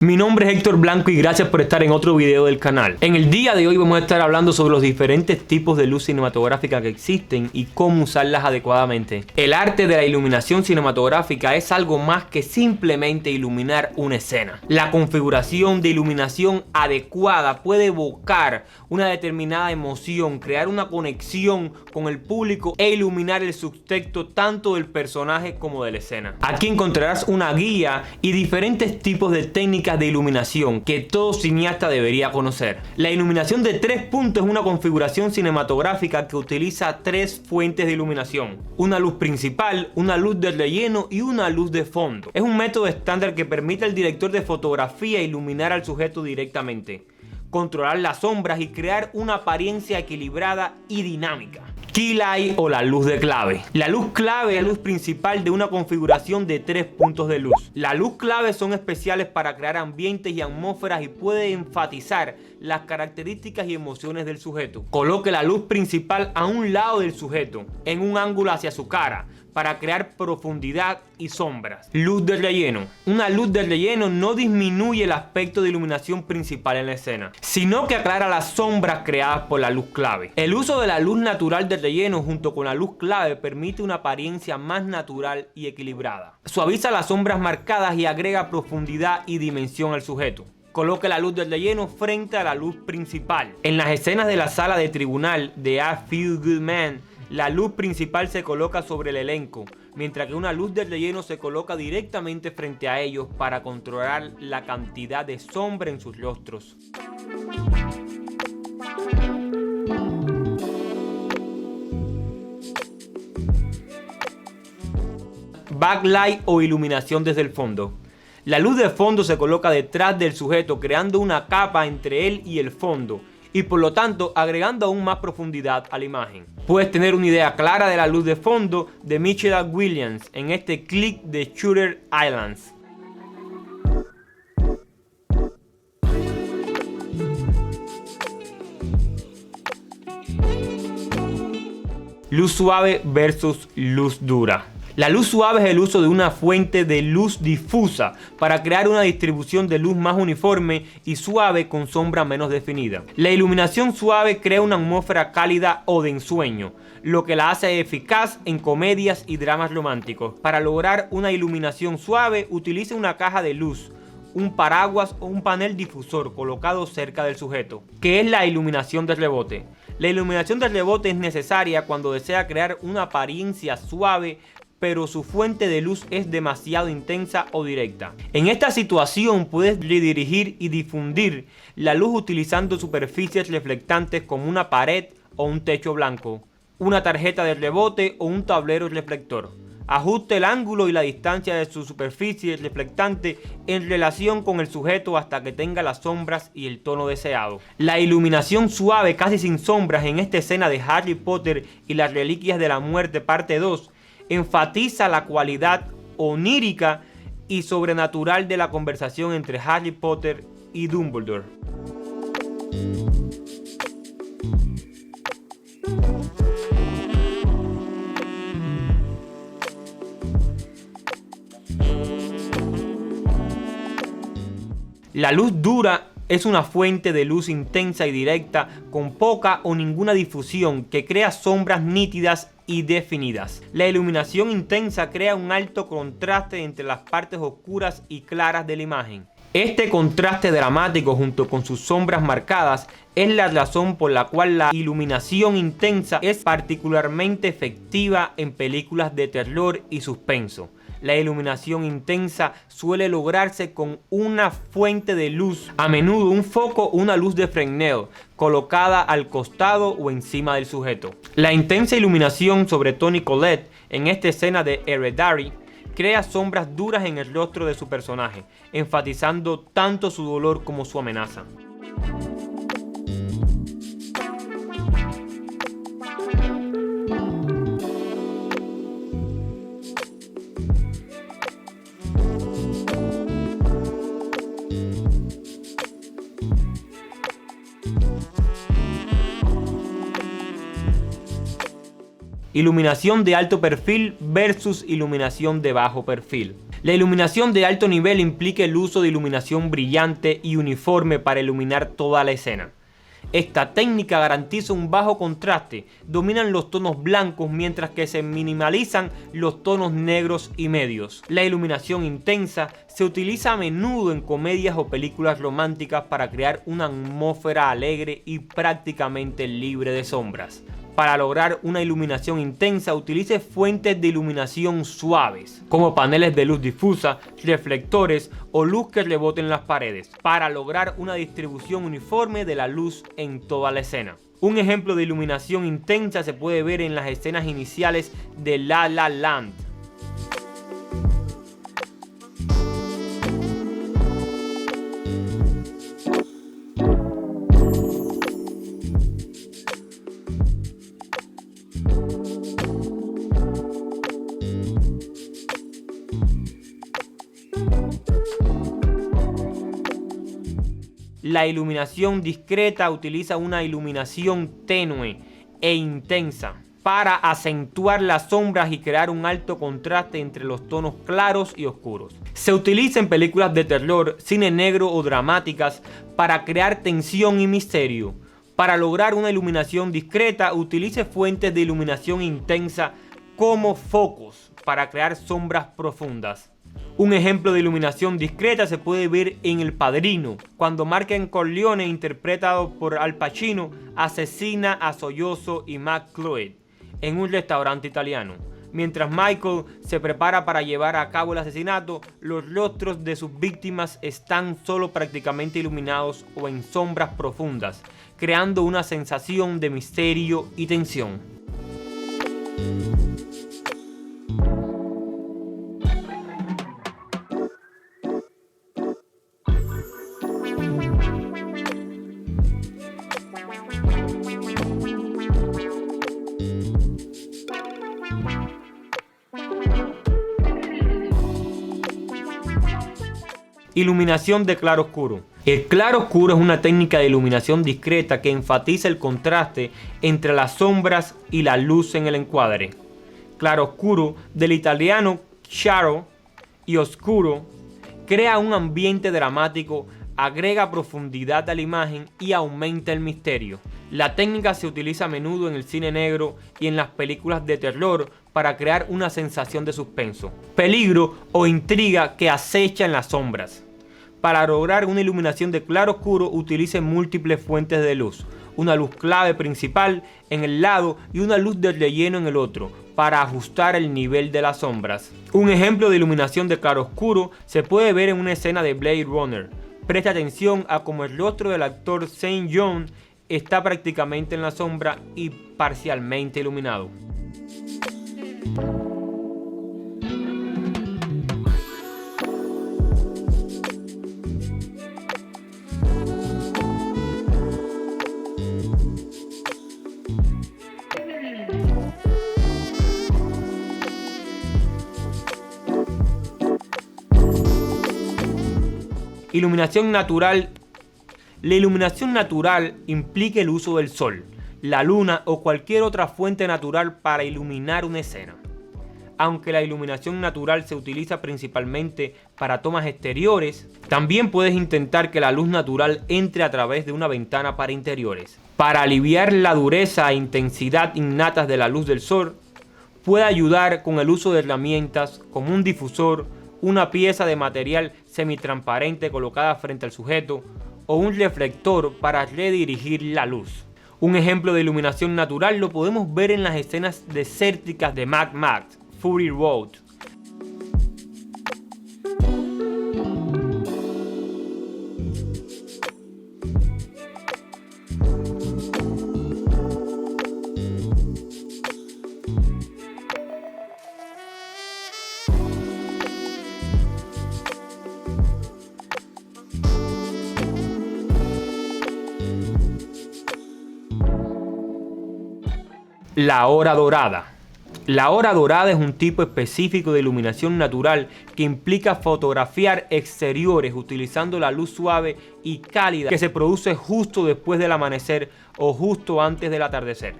Mi nombre es Héctor Blanco y gracias por estar en otro video del canal. En el día de hoy vamos a estar hablando sobre los diferentes tipos de luz cinematográfica que existen y cómo usarlas adecuadamente. El arte de la iluminación cinematográfica es algo más que simplemente iluminar una escena. La configuración de iluminación adecuada puede evocar una determinada emoción, crear una conexión con el público e iluminar el subtexto tanto del personaje como de la escena. Aquí encontrarás una guía y diferentes tipos de técnicas de iluminación que todo cineasta debería conocer. La iluminación de 3 puntos es una configuración cinematográfica que utiliza 3 fuentes de iluminación: una luz principal, una luz de relleno y una luz de fondo. Es un método estándar que permite al director de fotografía iluminar al sujeto directamente, controlar las sombras y crear una apariencia equilibrada y dinámica. Key light o la luz de clave. La luz clave es la luz principal de una configuración de 3 puntos de luz. Las luz clave son especiales para crear ambientes y atmósferas y puede enfatizar las características y emociones del sujeto. Coloque la luz principal a un lado del sujeto, en un ángulo hacia su cara, para crear profundidad y sombras. Luz de relleno. Una luz de relleno no disminuye el aspecto de iluminación principal en la escena, sino que aclara las sombras creadas por la luz clave. El uso de la luz natural de relleno junto con la luz clave permite una apariencia más natural y equilibrada. Suaviza las sombras marcadas y agrega profundidad y dimensión al sujeto. Coloque la luz del relleno frente a la luz principal. En las escenas de la sala de tribunal de A Few Good Men, la luz principal se coloca sobre el elenco, mientras que una luz del relleno se coloca directamente frente a ellos para controlar la cantidad de sombra en sus rostros. Backlight o iluminación desde el fondo. La luz de fondo se coloca detrás del sujeto, creando una capa entre él y el fondo, y por lo tanto agregando aún más profundidad a la imagen. Puedes tener una idea clara de la luz de fondo de Michelle Williams en este clip de Shutter Islands. Luz suave versus luz dura. La luz suave es el uso de una fuente de luz difusa para crear una distribución de luz más uniforme y suave con sombra menos definida. La iluminación suave crea una atmósfera cálida o de ensueño, lo que la hace eficaz en comedias y dramas románticos. Para lograr una iluminación suave, utilice una caja de luz, un paraguas o un panel difusor colocado cerca del sujeto. ¿Qué es la iluminación de rebote? La iluminación de rebote es necesaria cuando desea crear una apariencia suave, pero su fuente de luz es demasiado intensa o directa. En esta situación puedes redirigir y difundir la luz utilizando superficies reflectantes como una pared o un techo blanco, una tarjeta de rebote o un tablero reflector. Ajuste el ángulo y la distancia de su superficie reflectante en relación con el sujeto hasta que tenga las sombras y el tono deseado. La iluminación suave casi sin sombras en esta escena de Harry Potter y las Reliquias de la Muerte parte 2 enfatiza la cualidad onírica y sobrenatural de la conversación entre Harry Potter y Dumbledore. La luz dura es una fuente de luz intensa y directa con poca o ninguna difusión que crea sombras nítidas y definidas. La iluminación intensa crea un alto contraste entre las partes oscuras y claras de la imagen. Este contraste dramático junto con sus sombras marcadas es la razón por la cual la iluminación intensa es particularmente efectiva en películas de terror y suspenso. La iluminación intensa suele lograrse con una fuente de luz, a menudo un foco o una luz de Fresnel, colocada al costado o encima del sujeto. La intensa iluminación sobre Toni Collette en esta escena de Hereditary crea sombras duras en el rostro de su personaje, enfatizando tanto su dolor como su amenaza. Iluminación de alto perfil versus iluminación de bajo perfil. La iluminación de alto nivel implica el uso de iluminación brillante y uniforme para iluminar toda la escena. Esta técnica garantiza un bajo contraste, dominan los tonos blancos mientras que se minimalizan los tonos negros y medios. La iluminación intensa se utiliza a menudo en comedias o películas románticas para crear una atmósfera alegre y prácticamente libre de sombras. Para lograr una iluminación intensa, utilice fuentes de iluminación suaves, como paneles de luz difusa, reflectores o luz que rebote en las paredes, para lograr una distribución uniforme de la luz en toda la escena. Un ejemplo de iluminación intensa se puede ver en las escenas iniciales de La La Land. La iluminación discreta utiliza una iluminación tenue e intensa para acentuar las sombras y crear un alto contraste entre los tonos claros y oscuros. Se utiliza en películas de terror, cine negro o dramáticas para crear tensión y misterio. Para lograr una iluminación discreta, utilice fuentes de iluminación intensa como focos para crear sombras profundas. Un ejemplo de iluminación discreta se puede ver en El Padrino, cuando Michael Corleone, interpretado por Al Pacino, asesina a Sollozzo y McCloud en un restaurante italiano. Mientras Michael se prepara para llevar a cabo el asesinato, los rostros de sus víctimas están solo prácticamente iluminados o en sombras profundas, creando una sensación de misterio y tensión. Iluminación de claroscuro. El claroscuro es una técnica de iluminación discreta que enfatiza el contraste entre las sombras y la luz en el encuadre. Claroscuro, del italiano chiaro y oscuro, crea un ambiente dramático, agrega profundidad a la imagen y aumenta el misterio. La técnica se utiliza a menudo en el cine negro y en las películas de terror para crear una sensación de suspenso, peligro o intriga que acecha en las sombras. Para lograr una iluminación de claroscuro, utilice múltiples fuentes de luz, una luz clave principal en el lado y una luz de relleno en el otro, para ajustar el nivel de las sombras. Un ejemplo de iluminación de claroscuro se puede ver en una escena de Blade Runner. Presta atención a cómo el rostro del actor St. John está prácticamente en la sombra y parcialmente iluminado. Iluminación natural. La iluminación natural implica el uso del sol, la luna o cualquier otra fuente natural para iluminar una escena. Aunque la iluminación natural se utiliza principalmente para tomas exteriores, también puedes intentar que la luz natural entre a través de una ventana para interiores. Para aliviar la dureza e intensidad innatas de la luz del sol, puede ayudar con el uso de herramientas como un difusor, una pieza de material semitransparente colocada frente al sujeto o un reflector para redirigir la luz. Un ejemplo de iluminación natural lo podemos ver en las escenas desérticas de Mad Max Fury Road. La hora dorada. La hora dorada es un tipo específico de iluminación natural que implica fotografiar exteriores utilizando la luz suave y cálida que se produce justo después del amanecer o justo antes del atardecer.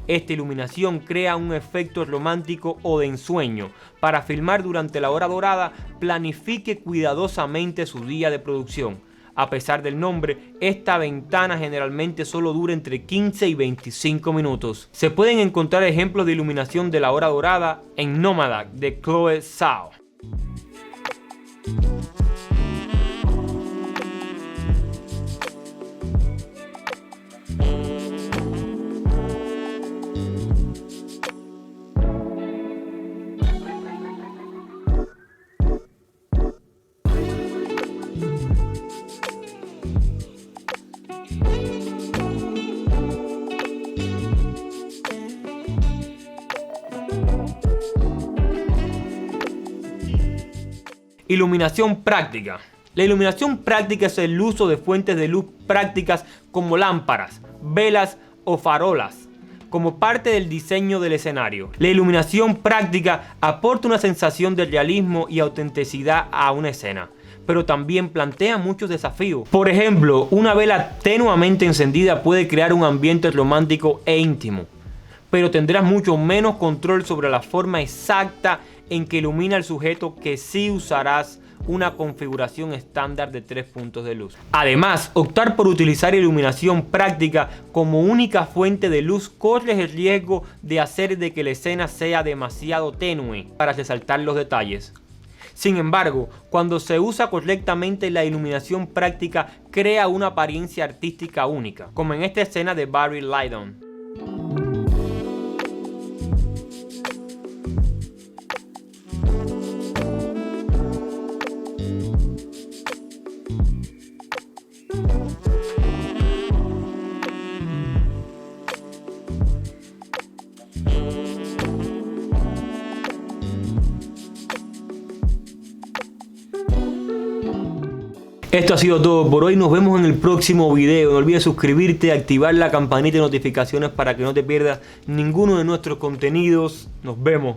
Esta iluminación crea un efecto romántico o de ensueño. Para filmar durante la hora dorada, planifique cuidadosamente su día de producción. A pesar del nombre, esta ventana generalmente solo dura entre 15 y 25 minutos. Se pueden encontrar ejemplos de iluminación de la hora dorada en Nomad de Chloe Zhao. Iluminación práctica. La iluminación práctica es el uso de fuentes de luz prácticas como lámparas, velas o farolas, como parte del diseño del escenario. La iluminación práctica aporta una sensación de realismo y autenticidad a una escena, pero también plantea muchos desafíos. Por ejemplo, una vela tenuamente encendida puede crear un ambiente romántico e íntimo, pero tendrás mucho menos control sobre la forma exacta en que ilumina el sujeto que si usarás una configuración estándar de 3 puntos de luz. Además, optar por utilizar iluminación práctica como única fuente de luz corre el riesgo de hacer de que la escena sea demasiado tenue para resaltar los detalles. Sin embargo, cuando se usa correctamente, la iluminación práctica crea una apariencia artística única, como en esta escena de Barry Lyndon. Esto ha sido todo por hoy, nos vemos en el próximo video. No olvides suscribirte, activar la campanita de notificaciones para que no te pierdas ninguno de nuestros contenidos. Nos vemos.